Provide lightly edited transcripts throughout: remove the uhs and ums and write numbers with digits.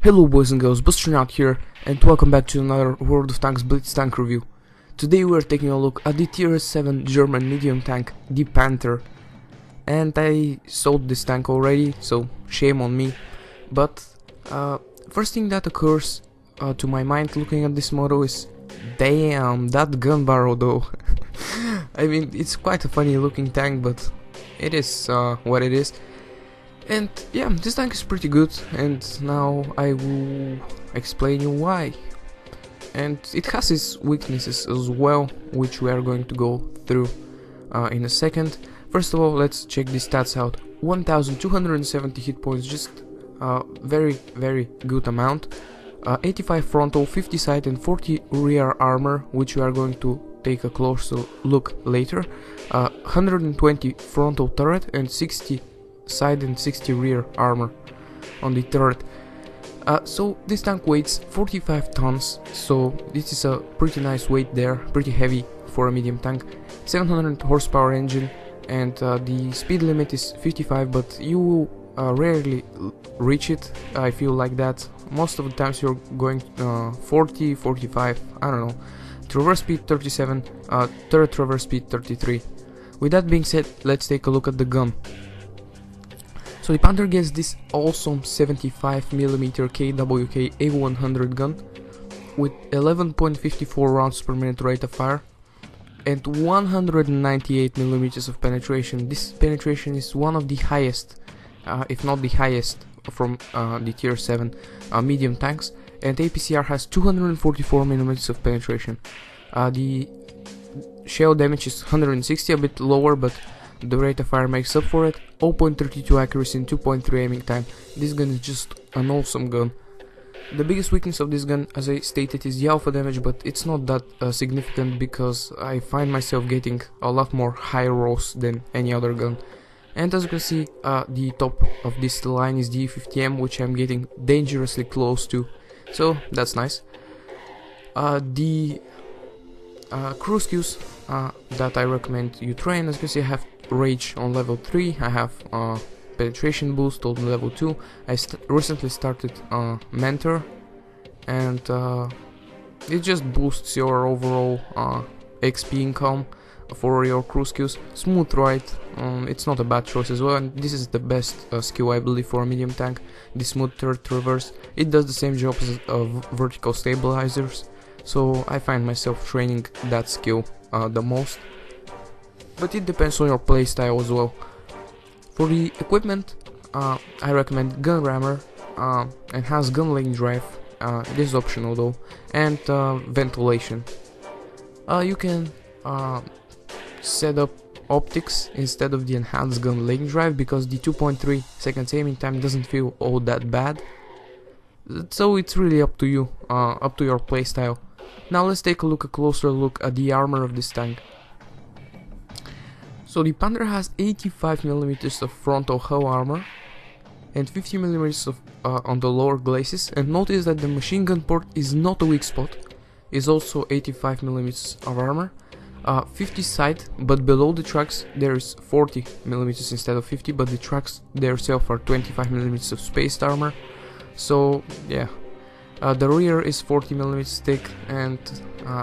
Hello boys and girls, Busternaut here, and welcome back to another World of Tanks Blitz tank review. Today we are taking a look at the Tier 7 German medium tank, the Panther. And I sold this tank already, so shame on me. But first thing that occurs to my mind looking at this model is, damn, that gun barrel though. I mean, it's quite a funny looking tank, but it is what it is. And yeah, this tank is pretty good, and now I will explain you why. And it has its weaknesses as well, which we are going to go through in a second. First of all, let's check the stats out. 1270 hit points, just very good amount. 85 frontal, 50 side and 40 rear armor, which we are going to take a closer look later. 120 frontal turret and 60 side and 60 rear armor on the turret. So this tank weighs 45 tons, so this is a pretty nice weight there, pretty heavy for a medium tank. 700 horsepower engine, and the speed limit is 55, but you will rarely reach it. I feel like that most of the times you're going 40, 45, I don't know. Traverse speed 37, turret traverse speed 33. With that being said, let's take a look at the gun. So the Panther gets this awesome 75mm KWK A100 gun with 11.54 rounds per minute rate of fire and 198mm of penetration. This penetration is one of the highest, if not the highest, from the Tier 7 medium tanks, and APCR has 244mm of penetration. The shell damage is 160, a bit lower, but the rate of fire makes up for it. 0.32 accuracy and 2.3 aiming time. This gun is just an awesome gun. The biggest weakness of this gun, as I stated, is the alpha damage, but it's not that significant because I find myself getting a lot more high rolls than any other gun. And as you can see, the top of this line is the E50M, which I'm getting dangerously close to, so that's nice. The crew skills that I recommend you train, as you can see, I have Rage on level 3, I have penetration boost on level 2, I recently started Mentor, and it just boosts your overall XP income for your crew skills. Smooth Ride, it's not a bad choice as well, and this is the best skill I believe for a medium tank, the Smooth Turret Reverse. It does the same job as vertical stabilizers, so I find myself training that skill the most. But it depends on your playstyle as well. For the equipment, I recommend gun rammer, enhanced gun lane drive, this is optional though, and ventilation. You can set up optics instead of the enhanced gun lane drive because the 2.3 seconds aiming time doesn't feel all that bad. So it's really up to you, up to your playstyle. Now let's take a closer look at the armor of this tank. So the Panther has 85mm of frontal hull armor and 50mm of on the lower glacis, and notice that the machine gun port is not a weak spot, is also 85mm of armor, 50 side, but below the tracks there is 40mm instead of 50, but the tracks themselves are 25mm of spaced armor, so yeah. The rear is 40mm thick, and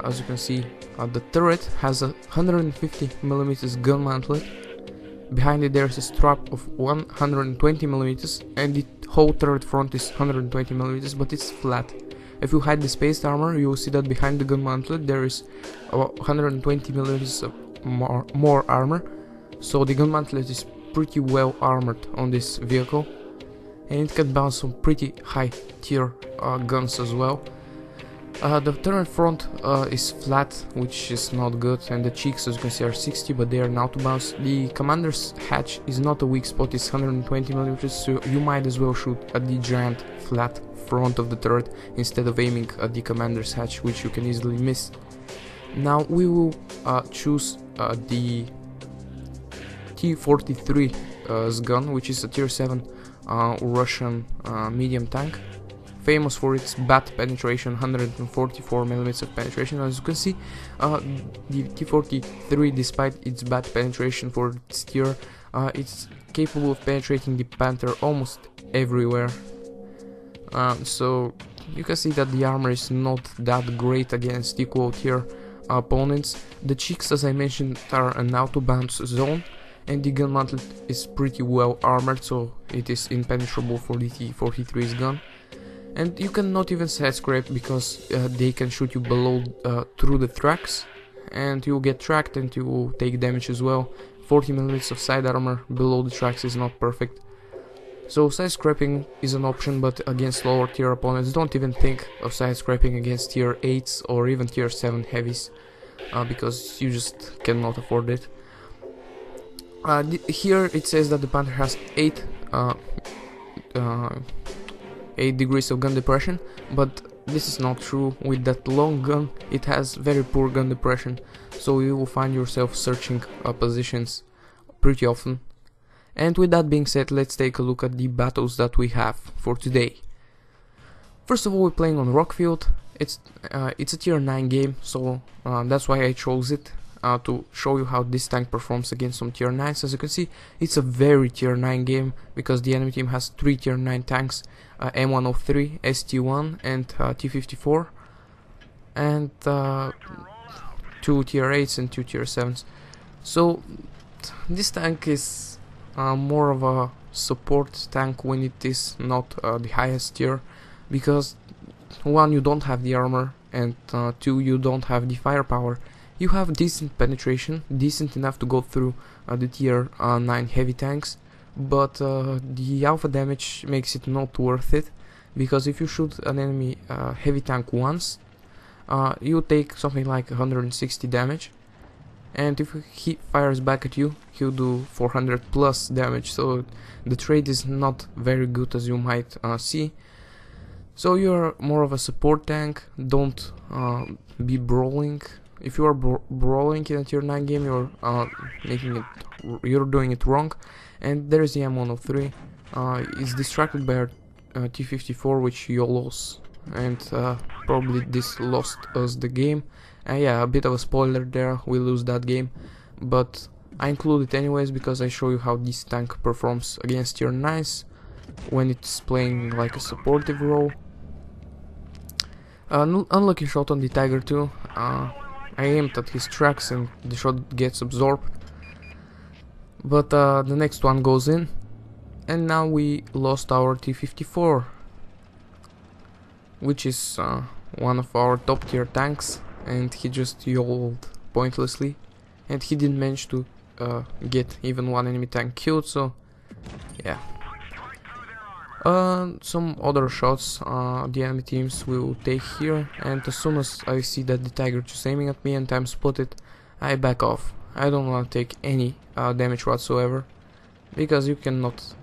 as you can see, the turret has a 150mm gun mantlet. Behind it there's a strap of 120mm, and the whole turret front is 120mm, but it's flat. If you hide the spaced armor, you will see that behind the gun mantlet there is 120mm of more armor, so the gun mantlet is pretty well armored on this vehicle, and it can bounce some pretty high tier guns as well. The turret front is flat, which is not good, and the cheeks, as you can see, are 60, but they are now to bounce. The commander's hatch is not a weak spot, it's 120mm, so you might as well shoot at the giant flat front of the turret instead of aiming at the commander's hatch, which you can easily miss. Now we will choose the T-43 gun, which is a Tier 7 Russian medium tank, famous for its bat penetration, 144mm of penetration. As you can see, the T-43, despite its bat penetration for its tier, it's capable of penetrating the Panther almost everywhere. So you can see that the armor is not that great against equal tier opponents. The cheeks, as I mentioned, are an auto bounce zone, and the gun mantlet is pretty well armored, so it is impenetrable for the T-43's gun. And you cannot even side scrape because they can shoot you below through the tracks, and you will get tracked and you will take damage as well. 40mm of side armor below the tracks is not perfect. So side scraping is an option, but against lower tier opponents, don't even think of side scraping against tier 8s or even tier 7 heavies, because you just cannot afford it. Here it says that the Panther has 8 degrees of gun depression, but this is not true. With that long gun, it has very poor gun depression, so you will find yourself searching positions pretty often. And with that being said, let's take a look at the battles that we have for today. First of all, we're playing on Rockfield. It's a tier 9 game, so that's why I chose it, to show you how this tank performs against some tier 9s. As you can see, it's a very tier 9 game because the enemy team has 3 tier 9 tanks, M103, ST1 and T54, and 2 tier 8s and 2 tier 7s. So this tank is more of a support tank when it is not the highest tier, because 1, you don't have the armor, and 2, you don't have the firepower. You have decent penetration, decent enough to go through the tier 9 heavy tanks, but the alpha damage makes it not worth it, because if you shoot an enemy heavy tank once, you take something like 160 damage, and if he fires back at you, he'll do 400 plus damage, so the trade is not very good, as you might see. So you're more of a support tank. Don't be brawling. If you are brawling in a tier 9 game, you're doing it wrong. And there's the M103. It's distracted by our T54, which YOLOs, and probably this lost us the game. Yeah, a bit of a spoiler there, we lose that game, but I include it anyways because I show you how this tank performs against tier 9s when it's playing like a supportive role. Unlucky shot on the Tiger II. I aimed at his tracks and the shot gets absorbed, but the next one goes in, and now we lost our T54, which is one of our top tier tanks, and he just YOL'd pointlessly, and he didn't manage to get even one enemy tank killed, so yeah. Some other shots the enemy teams will take here, and as soon as I see that the Tiger is aiming at me and I'm spotted, I back off. I don't want to take any damage whatsoever, because you cannot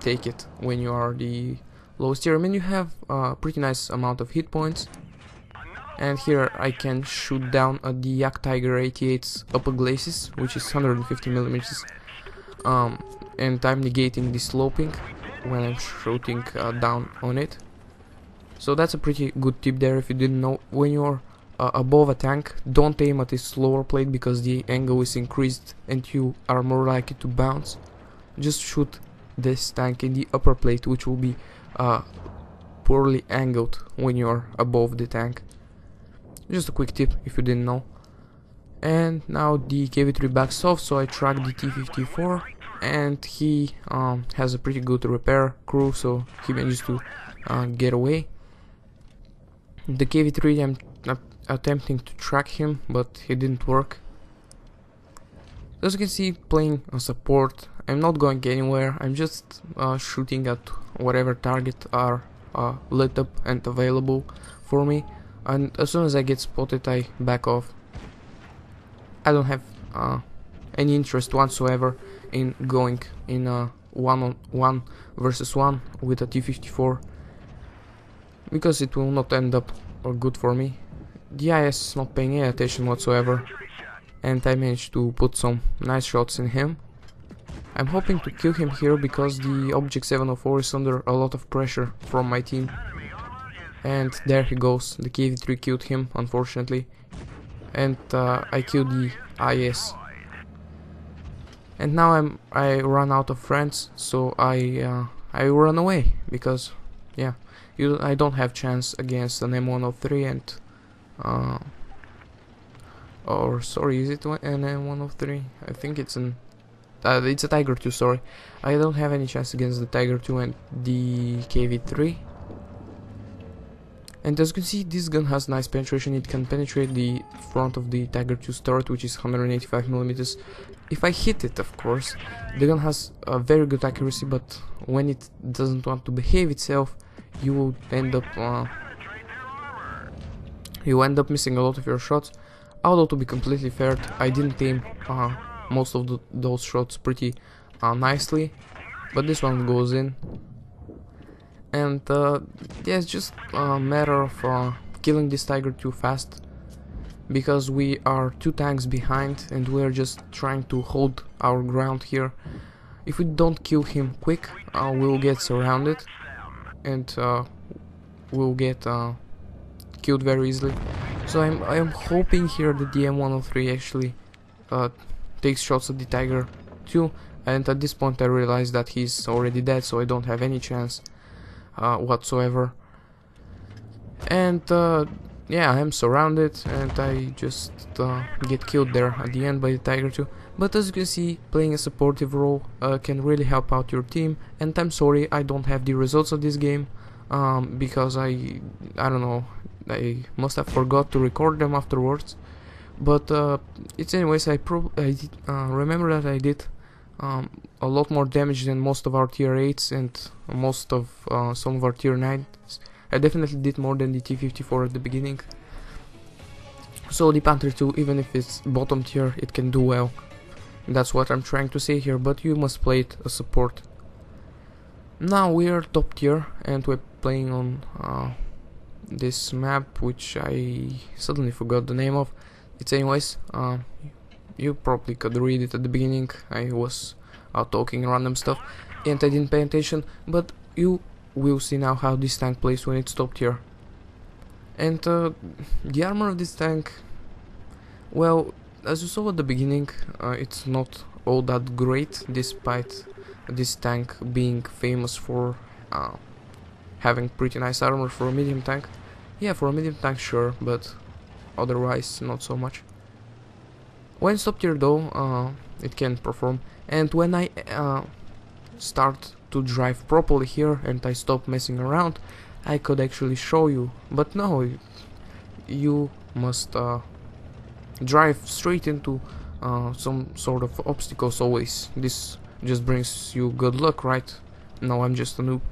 take it when you are the lowest tier. I mean, you have a pretty nice amount of hit points, and here I can shoot down at the Yak Tiger 88's upper glacis, which is 150mm, and I'm negating the sloping when I'm shooting down on it. So that's a pretty good tip there if you didn't know. When you're above a tank, don't aim at its lower plate because the angle is increased and you are more likely to bounce. Just shoot this tank in the upper plate, which will be poorly angled when you're above the tank. Just a quick tip if you didn't know. And now the KV-3 backs off, so I track the T-54, and he has a pretty good repair crew, so he manages to get away. The KV-3, I'm attempting to track him, but it didn't work. As you can see, playing a support, I'm not going anywhere, I'm just shooting at whatever target are lit up and available for me, and as soon as I get spotted I back off. I don't have any interest whatsoever in going in a 1-on-1 versus 1 with a T-54, because it will not end up good for me. The IS is not paying any attention whatsoever, and I managed to put some nice shots in him. I'm hoping to kill him here because the Object 704 is under a lot of pressure from my team. And there he goes, the KV-3 killed him, unfortunately. And I killed the IS. And now I run out of friends, so I run away, because yeah, I don't have chance against an M103 and or sorry, is it an M103? I think it's a Tiger II, sorry. I don't have any chance against the Tiger II and the KV3. And as you can see, this gun has nice penetration. It can penetrate the front of the Tiger II's turret, which is 185mm. If I hit it, of course, the gun has a very good accuracy, but when it doesn't want to behave itself, you will end up missing a lot of your shots. Although, to be completely fair, I didn't aim most of those shots pretty nicely, but this one goes in. And yeah, it's just a matter of killing this Tiger II fast, because we are 2 tanks behind and we're just trying to hold our ground here. If we don't kill him quick, we'll get surrounded and we'll get killed very easily. So I'm hoping here that the M103 actually takes shots at the Tiger II, and at this point I realize that he's already dead, so I don't have any chance whatsoever. And yeah, I'm surrounded and I just get killed there at the end by the Tiger II. But as you can see, playing a supportive role can really help out your team. And I'm sorry I don't have the results of this game because I don't know, I must have forgot to record them afterwards. But it's anyways, I remember that I did a lot more damage than most of our tier 8s and most of some of our tier 9s. I definitely did more than the T-54 at the beginning. So the Panther II, even if it's bottom tier, it can do well. That's what I'm trying to say here, but you must play it as support. Now we are top tier and we're playing on this map, which I suddenly forgot the name of. It's anyways, you probably could read it at the beginning. I was talking random stuff and I didn't pay attention, but you will see now how this tank plays when it's top tier. And the armor of this tank, well, as you saw at the beginning, it's not all that great, despite this tank being famous for having pretty nice armor for a medium tank. Yeah, for a medium tank, sure, but otherwise not so much. When it's top tier though, it can perform, and when I start to drive properly here and I stop messing around, I could actually show you, but no, you must drive straight into some sort of obstacles always. This just brings you good luck, right? No, I'm just a noob.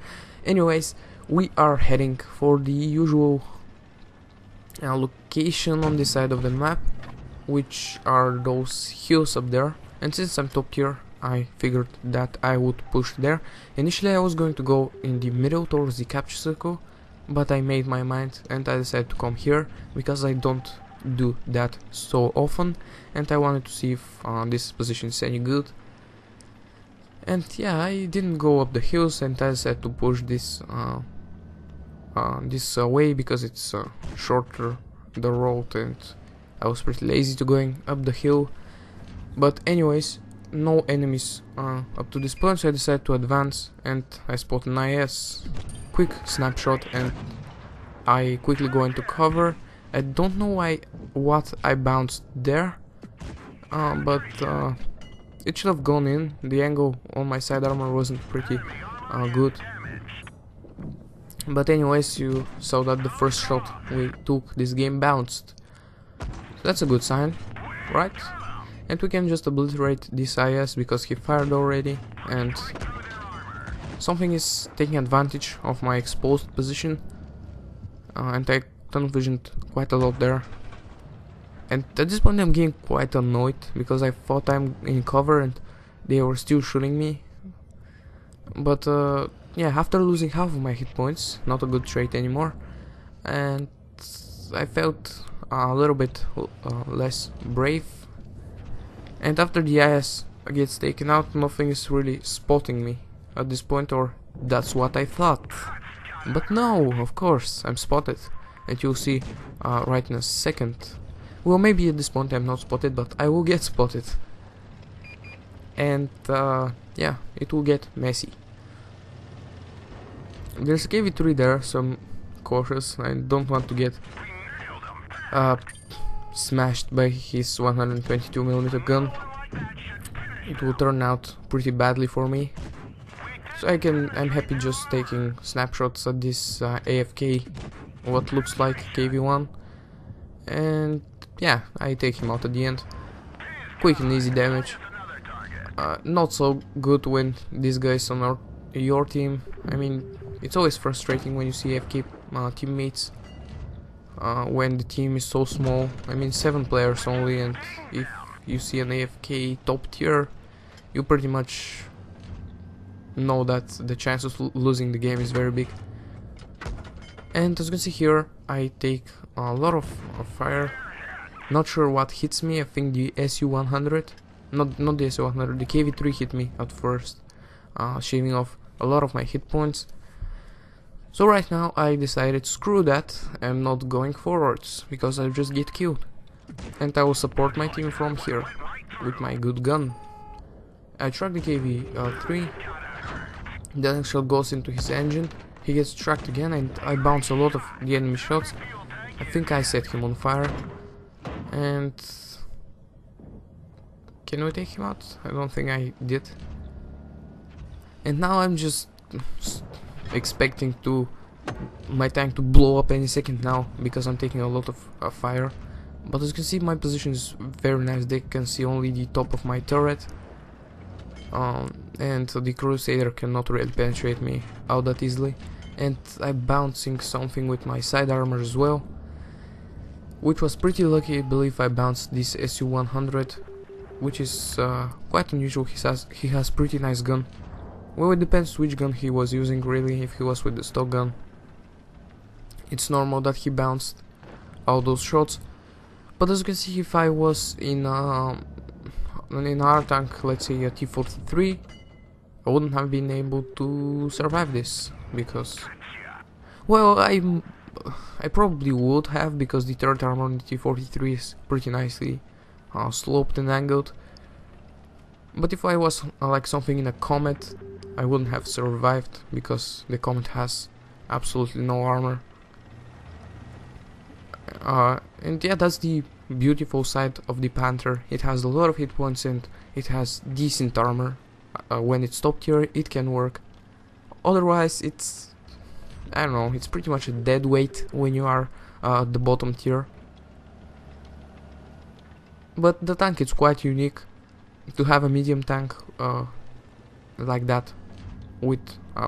Anyways, we are heading for the usual location on this side of the map, which are those hills up there. And since I'm top tier, I figured that I would push there. Initially I was going to go in the middle towards the capture circle, but I made my mind and I decided to come here because I don't do that so often and I wanted to see if this position is any good. And yeah, I didn't go up the hills and I decided to push this way because it's shorter, the road, and I was pretty lazy to going up the hill. But anyways, no enemies up to this point, so I decided to advance and I spot an IS. Quick snapshot and I quickly go into cover. I don't know what I bounced there, but it should have gone in. The angle on my side armor wasn't pretty good. But anyways, you saw that the first shot we took this game bounced. So that's a good sign, right? And we can just obliterate this IS because he fired already, and something is taking advantage of my exposed position, and I tunnel visioned quite a lot there. And at this point I'm getting quite annoyed because I thought I'm in cover and they were still shooting me. But yeah, after losing half of my hit points, not a good trait anymore, and I felt a little bit less brave. And after the IS gets taken out, nothing is really spotting me at this point, or that's what I thought. But no, of course, I'm spotted, and you'll see right in a second. Well, maybe at this point I'm not spotted, but I will get spotted. And yeah, it will get messy. There's a KV3 there, so I'm cautious. I don't want to get smashed by his 122mm gun. It will turn out pretty badly for me. So I'm happy just taking snapshots at this AFK, what looks like KV1, and yeah, I take him out at the end. Quick and easy damage. Not so good when this guy's on your team. I mean, it's always frustrating when you see AFK teammates when the team is so small. I mean, 7 players only, and if you see an AFK top tier, you pretty much know that the chance of losing the game is very big. And as you can see here, I take a lot of fire. Not sure what hits me. I think the SU-100, not the SU-100, the KV3 hit me at first, shaving off a lot of my hit points. So right now I decided, screw that, I'm not going forwards, because I'll just get killed. And I will support my team from here, with my good gun. I track the KV3, the next shot goes into his engine, he gets tracked again, and I bounce a lot of the enemy shots. I think I set him on fire. And can we take him out? I don't think I did. And now I'm just expecting my tank to blow up any second now, because I'm taking a lot of fire. But as you can see, my position is very nice. They can see only the top of my turret, and the Crusader cannot really penetrate me out that easily. And I'm bouncing something with my side armor as well, which was pretty lucky. I believe I bounced this SU-100, which is quite unusual. He has pretty nice gun. Well, it depends which gun he was using really. If he was with the stock gun, it's normal that he bounced all those shots. But as you can see, if I was in our tank, let's say a T-43, I wouldn't have been able to survive this, because, well, I probably would have, because the turret armor on the T-43 is pretty nicely sloped and angled. But if I was like something in a Comet, I wouldn't have survived, because the Comet has absolutely no armor. And yeah, that's the beautiful side of the Panther. It has a lot of hit points and it has decent armor. When it's top tier, it can work. Otherwise, it's, I don't know, it's pretty much a dead weight when you are the bottom tier. But the tank is quite unique. To have a medium tank like that, with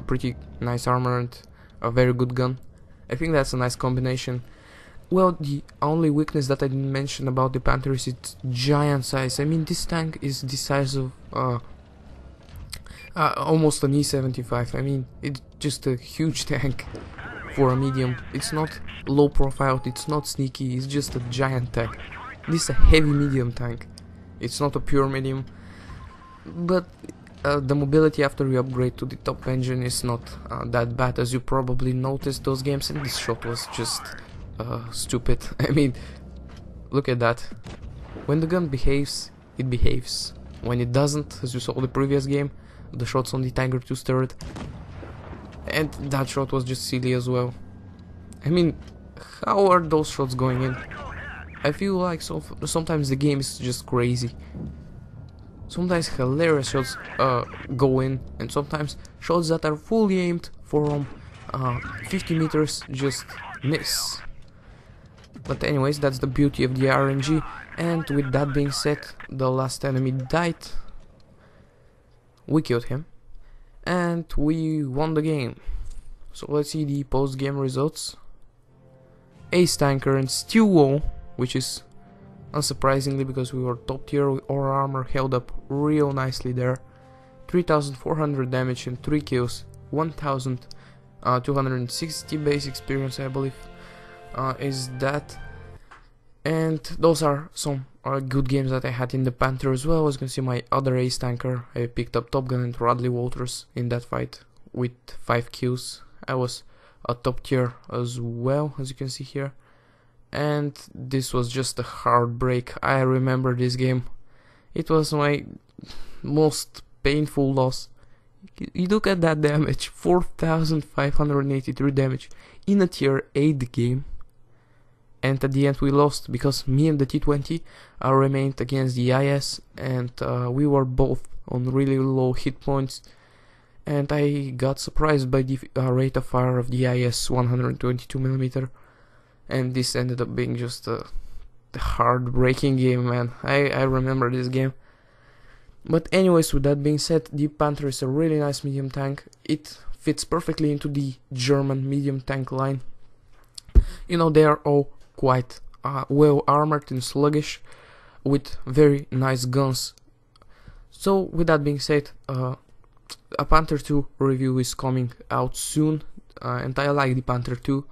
pretty nice armor and a very good gun, I think that's a nice combination. Well, the only weakness that I didn't mention about the Panther is its giant size. I mean, this tank is the size of almost an E75. I mean, it's just a huge tank for a medium. It's not low profile, it's not sneaky, it's just a giant tank. This is a heavy medium tank. It's not a pure medium. But the mobility after you upgrade to the top engine is not that bad, as you probably noticed those games, and this shot was just stupid. I mean, look at that. When the gun behaves, it behaves. When it doesn't, as you saw the previous game, the shots on the Tiger 2's turret, and that shot was just silly as well. I mean, how are those shots going in? I feel like sometimes the game is just crazy. Sometimes hilarious shots go in, and sometimes shots that are fully aimed from 50 meters just miss. But anyways, that's the beauty of the RNG. And with that being said, the last enemy died. We killed him, and we won the game. So let's see the post-game results. Ace Tanker and Steel Wall, which is unsurprisingly because we were top tier, our armor held up real nicely there. 3400 damage and 3 kills, 1260 base experience, I believe, is that. And those are some good games that I had in the Panther as well. As you can see, my other Ace Tanker, I picked up Top Gun and Radley Walters in that fight with 5 kills. I was a top tier as well, as you can see here. And this was just a heartbreak. I remember this game. It was my most painful loss You look at that damage, 4,583 damage in a tier 8 game. And at the end we lost because me and the T20 remained against the IS, and we were both on really low hit points. And I got surprised by the rate of fire of the IS 122mm, and this ended up being just a heartbreaking game, man. I remember this game. But anyways, with that being said, the Panther is a really nice medium tank. It fits perfectly into the German medium tank line. You know, they are all quite well armored and sluggish, with very nice guns. So with that being said, a Panther II review is coming out soon, and I like the Panther II.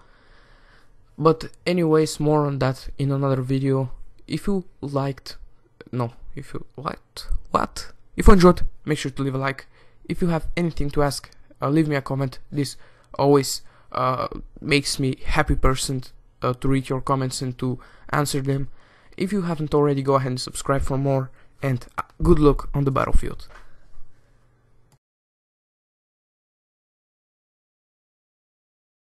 But anyways, more on that in another video. If you enjoyed, make sure to leave a like. If you have anything to ask, leave me a comment. This always makes me happy person to read your comments and to answer them. If you haven't already, go ahead and subscribe for more, and good luck on the battlefield.